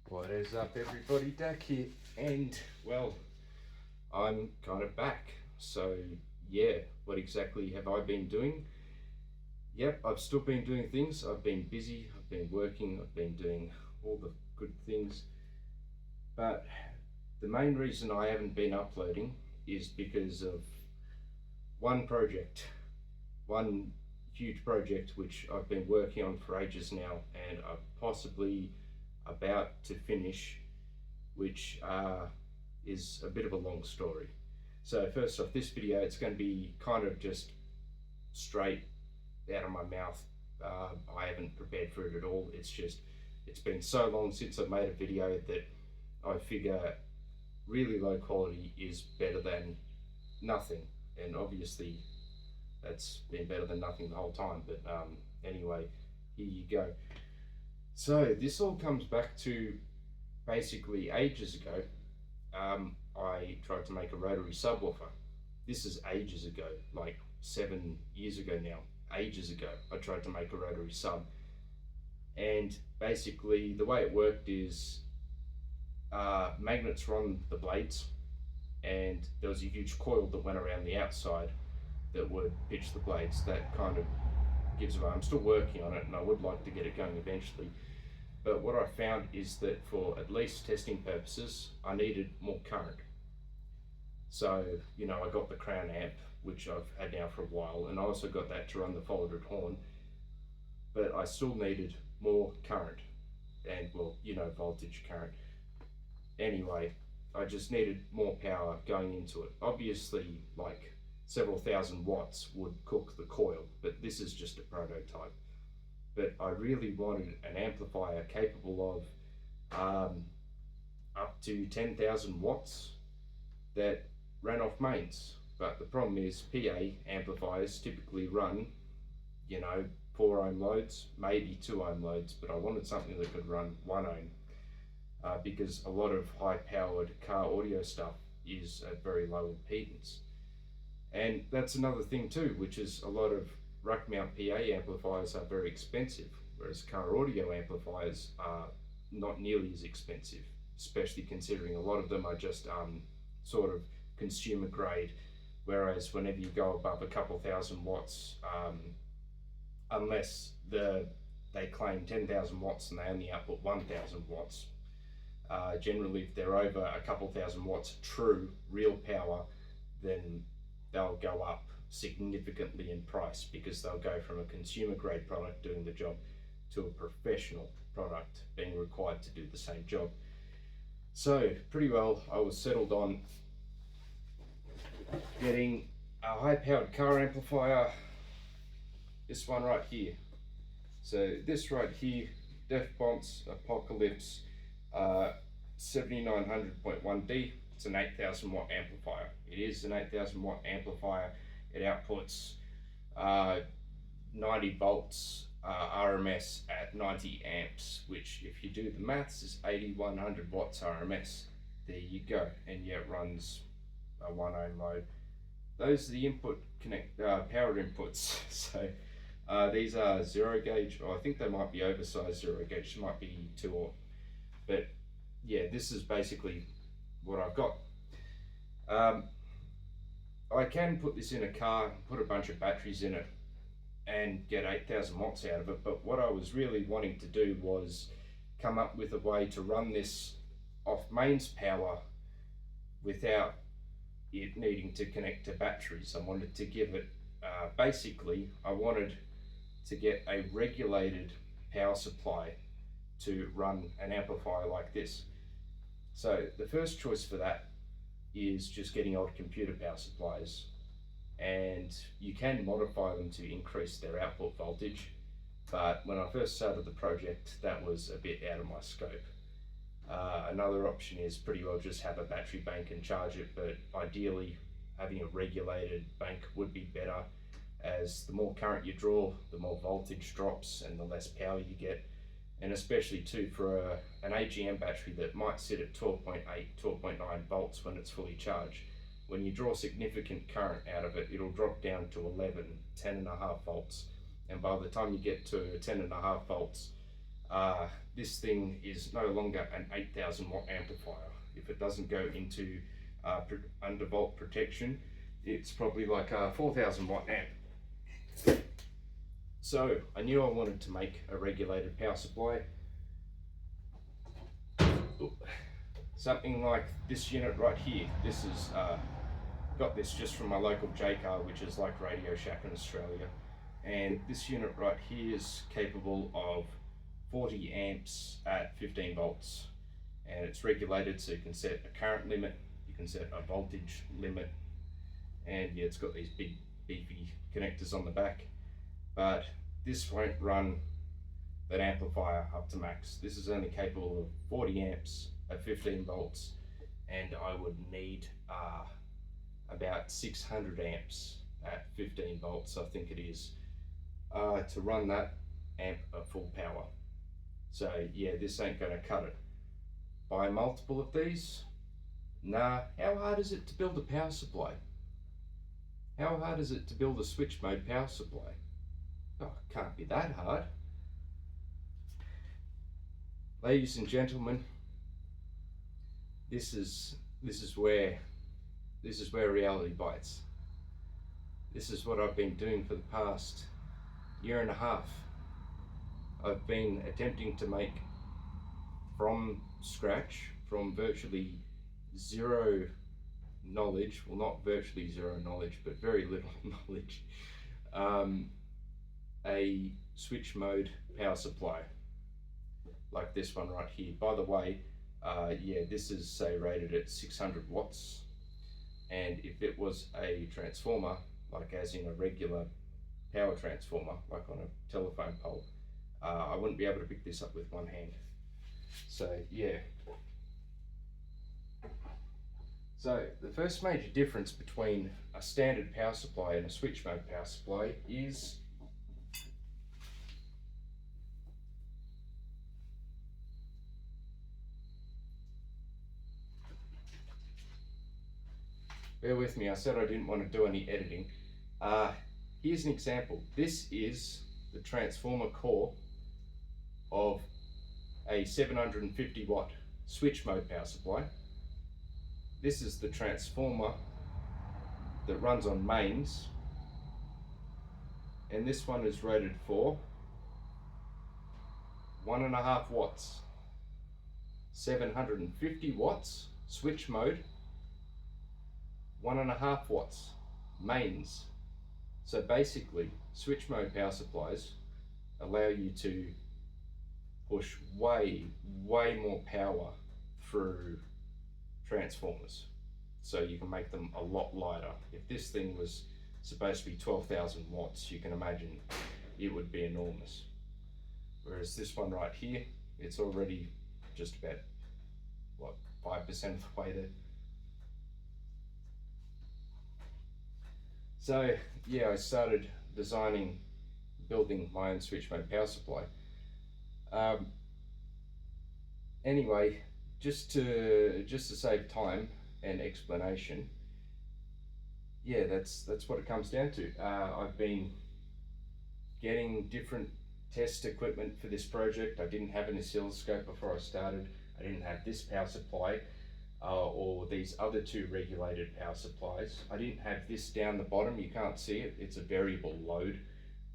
What is up, everybody? Dak here, and well, I'm kind of back. So, yeah, what exactly have I been doing? Yep, I've still been doing things. I've been busy, I've been working, I've been doing all the good things. But the main reason I haven't been uploading is because of one project, one huge project which I've been working on for ages now, and I'm possibly about to finish, which is a bit of a long story. So first off, this video, it's going to be kind of just straight out of my mouth. I haven't prepared for it at all. It's been so long since I've made a video that I figure really low quality is better than nothing. And obviously that's been better than nothing the whole time. But anyway, here you go. So this all comes back to basically ages ago. I tried to make a rotary subwoofer. This is ages ago, like 7 years ago now. Ages ago, I tried to make a rotary sub. And basically the way it worked is magnets were on the blades, and there was a huge coil that went around the outside that would pitch the blades. That kind of gives away. I'm still working on it, and I would like to get it going eventually. But what I found is that for at least testing purposes, I needed more current. So, I got the Crown amp, which I've had now for a while, and I also got that to run the folded horn. But I still needed more current, and voltage current. Anyway, I just needed more power going into it. Obviously, like several thousand watts would cook the coil, but this is just a prototype. But I really wanted an amplifier capable of up to 10,000 watts that ran off mains. But the problem is PA amplifiers typically run, 4 ohm loads, maybe 2 ohm loads, but I wanted something that could run 1 ohm because a lot of high powered car audio stuff is at very low impedance. And that's another thing too, which is a lot of rack mount PA amplifiers are very expensive, whereas car audio amplifiers are not nearly as expensive, especially considering a lot of them are just sort of consumer grade, whereas whenever you go above a couple thousand watts, unless they claim 10,000 watts and they only output 1,000 watts, generally if they're over a couple thousand watts true real power, then they'll go up significantly in price, because they'll go from a consumer grade product doing the job to a professional product being required to do the same job. So pretty well I was settled on getting a high powered car amplifier, this one right here. So this right here, Defbonce Apocalypse 7900.1D. It's an 8,000 watt amplifier. It is an 8,000 watt amplifier. It outputs 90 volts RMS at 90 amps, which if you do the maths is 8100 watts RMS. There you go. And yeah, it runs a 1 ohm load. Those are the power inputs. So these are 0 gauge, or I think they might be oversized 0 gauge, it might be 2 ohm. But yeah, this is basically what I've got. I can put this in a car, put a bunch of batteries in it, and get 8,000 watts out of it. But what I was really wanting to do was come up with a way to run this off mains power without it needing to connect to batteries. I wanted to give it, basically, I wanted to get a regulated power supply to run an amplifier like this. So the first choice for that is just getting old computer power supplies, and you can modify them to increase their output voltage, but when I first started the project that was a bit out of my scope. Another option is pretty well just have a battery bank and charge it, but ideally having a regulated bank would be better, as the more current you draw, the more voltage drops and the less power you get. And especially too for an AGM battery that might sit at 12.8, 12.9 volts when it's fully charged. When you draw significant current out of it, it'll drop down to 11, 10.5 volts. And by the time you get to 10.5 volts, this thing is no longer an 8,000 watt amplifier. If it doesn't go into undervolt protection, it's probably like a 4,000 watt amp. So I knew I wanted to make a regulated power supply. Something like this unit right here. This is got this just from my local J-Car, which is like Radio Shack in Australia. And this unit right here is capable of 40 amps at 15 volts. And it's regulated, so you can set a current limit, you can set a voltage limit, and yeah, it's got these big beefy connectors on the back. But this won't run that amplifier up to max. This is only capable of 40 amps at 15 volts, and I would need about 600 amps at 15 volts, I think it is, to run that amp at full power. So yeah, this ain't gonna cut it. Buy multiple of these? Nah. How hard is it to build a power supply? How hard is it to build a switch mode power supply? Oh, it can't be that hard. Ladies and gentlemen, this is where reality bites. This is what I've been doing for the past year and a half. I've been attempting to make from scratch, from virtually zero knowledge, well, not virtually zero knowledge, but very little knowledge, a switch mode power supply like this one right here. By the way, yeah, this is say rated at 600 watts, and if it was a transformer, like as in a regular power transformer, like on a telephone pole, I wouldn't be able to pick this up with one hand. So yeah. So the first major difference between a standard power supply and a switch mode power supply is bear with me, I said I didn't want to do any editing. Here's an example. This is the transformer core of a 750 watt switch mode power supply. This is the transformer that runs on mains, and this one is rated for 1.5 watts. 750 watts switch mode, 1.5 watts mains. So basically, switch mode power supplies allow you to push way more power through transformers, so you can make them a lot lighter. If this thing was supposed to be 12,000 watts, you can imagine it would be enormous. Whereas this one right here, it's already just about, what, 5% of the way there. So yeah, I started building my own switch mode power supply. Anyway, just to save time and explanation, yeah, that's what it comes down to. I've been getting different test equipment for this project. I didn't have an oscilloscope before I started. I didn't have this power supply or these other two regulated power supplies. I didn't have this down the bottom. You can't see it. It's a variable load.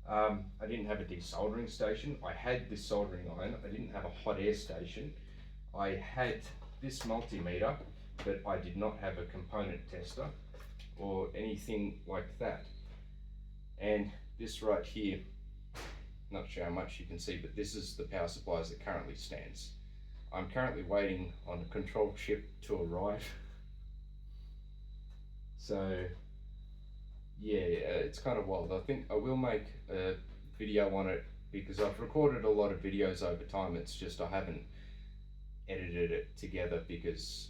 I didn't have a desoldering station. I had this soldering iron. I didn't have a hot air station. I had this multimeter, but I did not have a component tester or anything like that. And this right here, not sure how much you can see, but this is the power supply as it currently stands. I'm currently waiting on a control chip to arrive. So yeah, it's kind of wild. I think I will make a video on it because I've recorded a lot of videos over time. It's just I haven't edited it together because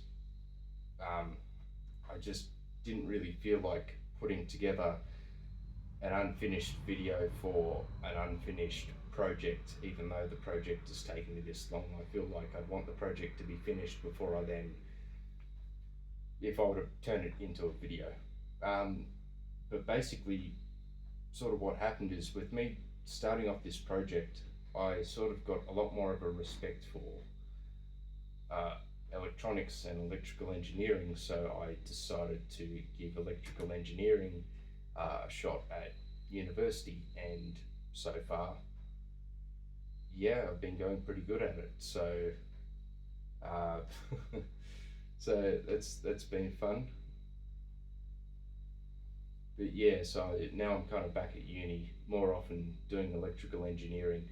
I just didn't really feel like putting together an unfinished video for an unfinished project, even though the project has taken me this long. I feel like I'd want the project to be finished before I then, if I would have turned it into a video. But basically, sort of what happened is with me starting off this project, I sort of got a lot more of a respect for electronics and electrical engineering, so I decided to give electrical engineering a shot at university, and so far, yeah, I've been going pretty good at it. So, uh, so that's been fun. But yeah, so now I'm kind of back at uni more often doing electrical engineering,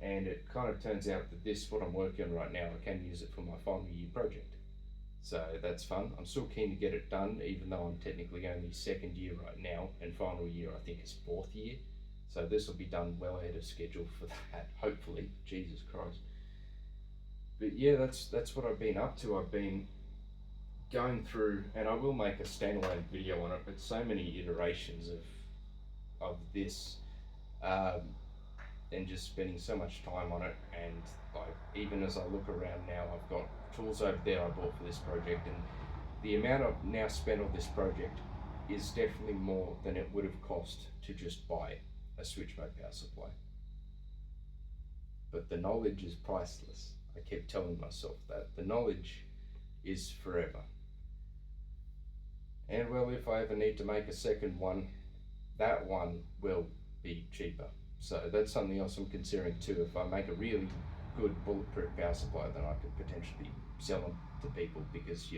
and it kind of turns out that this, what I'm working on right now, I can use it for my final year project. So that's fun. I'm still keen to get it done, even though I'm technically only second year right now, and final year I think is fourth year. So this will be done well ahead of schedule for that, hopefully. Jesus Christ. But yeah, that's what I've been up to. I've been going through, and I will make a standalone video on it, but so many iterations of this, um, and just spending so much time on it. And like, even as I look around now, I've got tools over there I bought for this project, and the amount I've now spent on this project is definitely more than it would have cost to just buy a switch mode power supply. But the knowledge is priceless. I kept telling myself that the knowledge is forever. And well, if I ever need to make a second one, that one will be cheaper. So that's something else I'm considering too. If I make a really good bulletproof power supply, then I could potentially sell them to people, because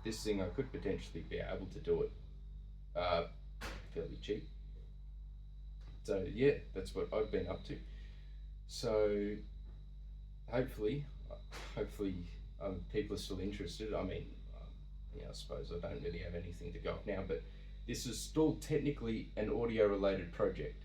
this thing I could potentially be able to do it fairly cheap. So yeah, that's what I've been up to. So hopefully people are still interested. I mean, yeah, I suppose I don't really have anything to go off now, but this is still technically an audio related project.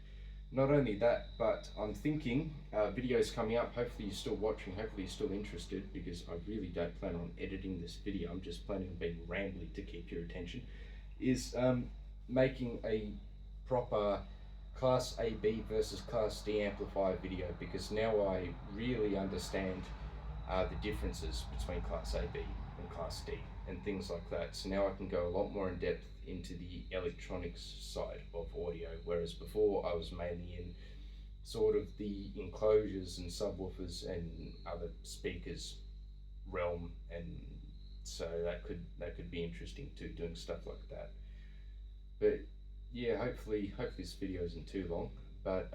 Not only that, but I'm thinking videos coming up. Hopefully you're still watching, hopefully you're still interested, because I really don't plan on editing this video. I'm just planning on being rambly to keep your attention. Is making a proper Class AB versus Class D amplifier video, because now I really understand the differences between Class AB and Class D and things like that. So now I can go a lot more in depth into the electronics side of audio, whereas before I was mainly in sort of the enclosures and subwoofers and other speakers realm, and so that could be interesting too, doing stuff like that. But yeah, hopefully this video isn't too long. But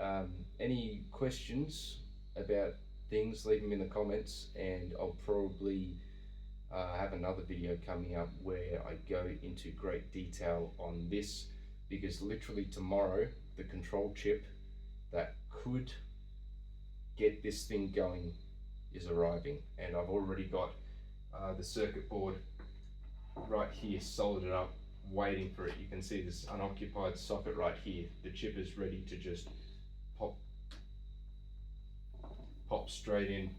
any questions about things, leave them in the comments, and I'll probably have another video coming up where I go into great detail on this, because literally tomorrow the control chip that could get this thing going is arriving, and I've already got the circuit board right here soldered up, waiting for it. You can see this unoccupied socket right here. The chip is ready to just pop straight in,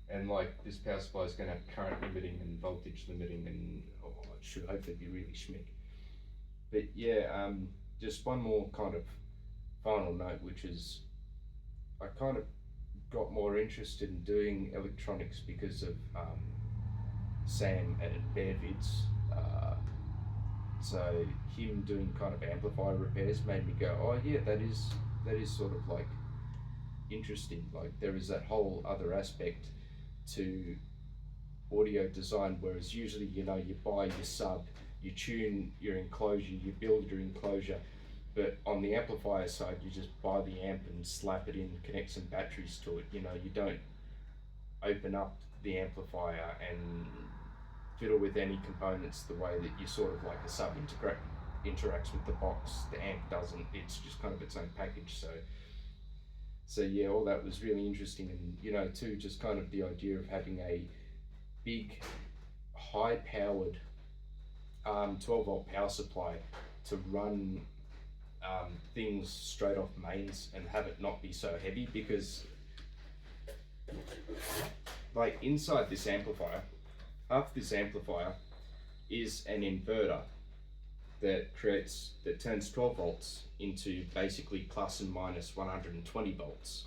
and like, this power supply is going to have current limiting and voltage limiting, and it should hopefully be really schmick. But yeah, just one more kind of final note, which is I kind of got more interested in doing electronics because of Sam at Bearvids. So him doing kind of amplifier repairs made me go, oh yeah, that is sort of like interesting. Like, there is that whole other aspect to audio design, whereas usually, you know, you buy your sub, you tune your enclosure, you build your enclosure, but on the amplifier side, you just buy the amp and slap it in, connect some batteries to it. You know, you don't open up the amplifier and fiddle with any components the way that you sort of like a sub interacts with the box. The amp doesn't. It's just kind of its own package. So yeah, all that was really interesting, and you know, too, just kind of the idea of having a big, high-powered 12-volt power supply to run things straight off mains and have it not be so heavy, because like inside this amplifier, half this amplifier is an inverter that turns 12 volts into basically plus and minus 120 volts.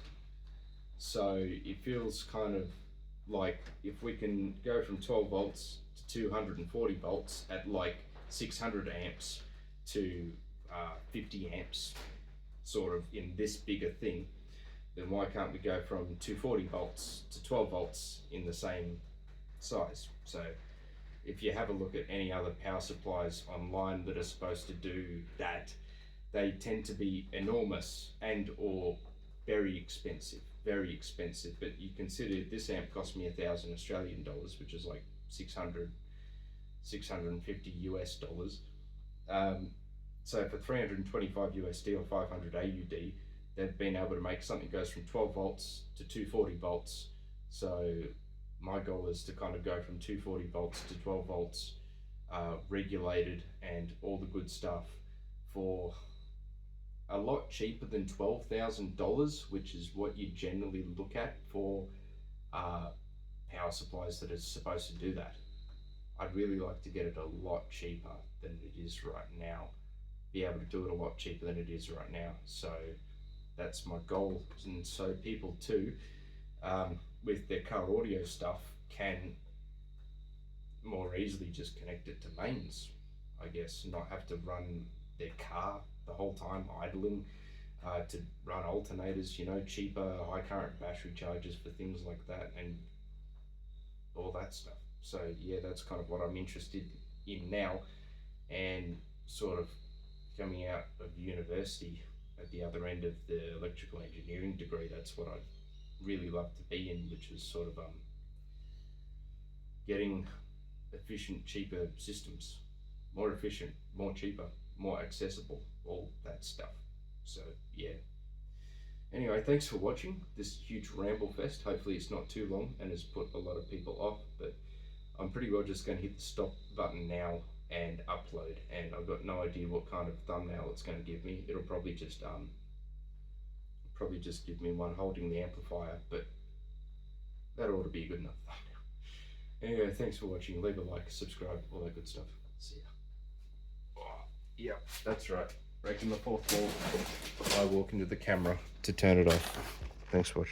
So it feels kind of like, if we can go from 12 volts to 240 volts at like 600 amps to 50 amps, sort of in this bigger thing, then why can't we go from 240 volts to 12 volts in the same size? So if you have a look at any other power supplies online that are supposed to do that, they tend to be enormous and or very expensive. But you consider this amp cost me $1,000 Australian, which is like 650 US dollars. So for 325 USD or 500 AUD, they've been able to make something that goes from 12 volts to 240 volts. So my goal is to kind of go from 240 volts to 12 volts, regulated and all the good stuff, for a lot cheaper than $12,000, which is what you generally look at for power supplies that are supposed to do that. I'd really like to get it a lot cheaper than it is right now. Be able to do it a lot cheaper than it is right now. So that's my goal. And so people too, with their car audio stuff, can more easily just connect it to mains, I guess, not have to run their car the whole time idling, to run alternators, you know, cheaper high current battery chargers for things like that and all that stuff. So yeah, that's kind of what I'm interested in now, and sort of coming out of university at the other end of the electrical engineering degree, that's what I'd really love to be in, which is sort of getting efficient, cheaper systems, more efficient, more cheaper, more accessible, all that stuff. So yeah. Anyway, thanks for watching this huge ramble fest. Hopefully it's not too long and has put a lot of people off, but I'm pretty well just going to hit the stop button now and upload, and I've got no idea what kind of thumbnail it's going to give me. It'll probably just give me one holding the amplifier, but that ought to be a good enough thumbnail. Anyway, thanks for watching. Leave a like, subscribe, all that good stuff. See ya. Oh, yeah, that's right. Breaking the fourth wall. I walk into the camera to turn it off. Thanks for watching.